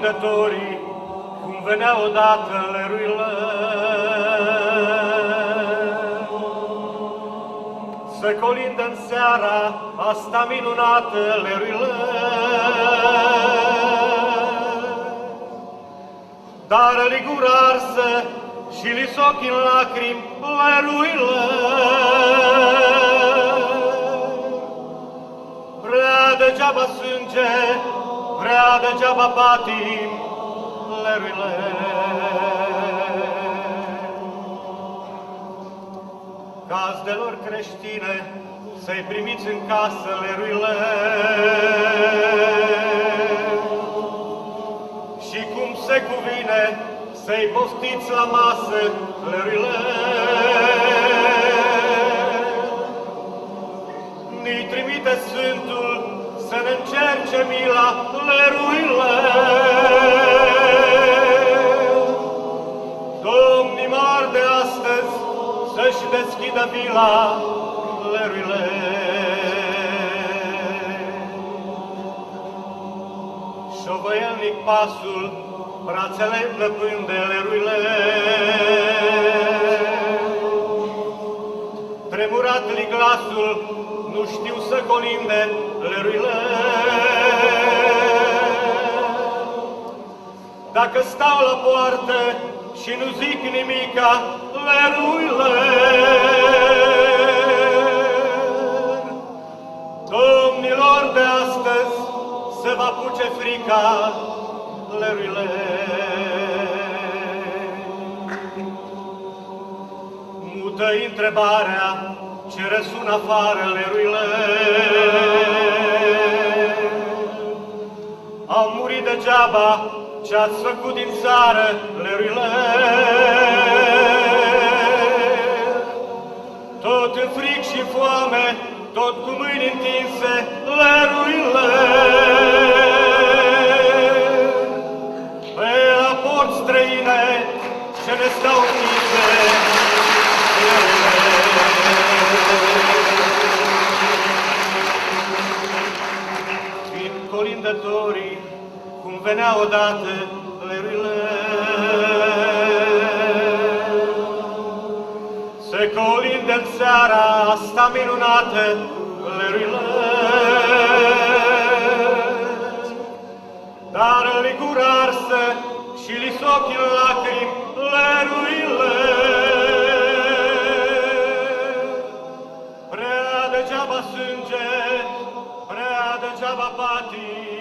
colindătorii, cum venea odată leruile, să colindă în seara asta minunată leruile, dar li gura arsă și li s-ochi în lacrimi leruile. Prea degeaba sânge, prea degeaba patim leruile. Gazdelor creștine, să-i primiți în casă leruile. Și cum se cuvine, să-i poftiți la masă leruile. Ni trimite Sfântul să ne încerce mila leruile. Domnii mari de astăzi să-și deschidă mila leruile. Șovăielnic pasul, brațele plăpând de leruile. Tremurat-li glasul, nu știu să colinde leruile. Dacă stau la poartă și nu zic nimica leruile, domnilor de astăzi se va puce frica leruile. Mută-i întrebarea ce răsună afară leruile. Au murit degeaba ce-ați făcut din țară leruile. Tot în fric și foame, tot cu mâini întinse leruile. Pe la porți străine ce ne stau întinse leruile. Fiind colindătorii, cum venea odată leruile, se colinde în seara asta minunată leruile. Dar li gura arsă și li s-ochi în lacrimi leruile. Prea degeaba sânge, prea degeaba patim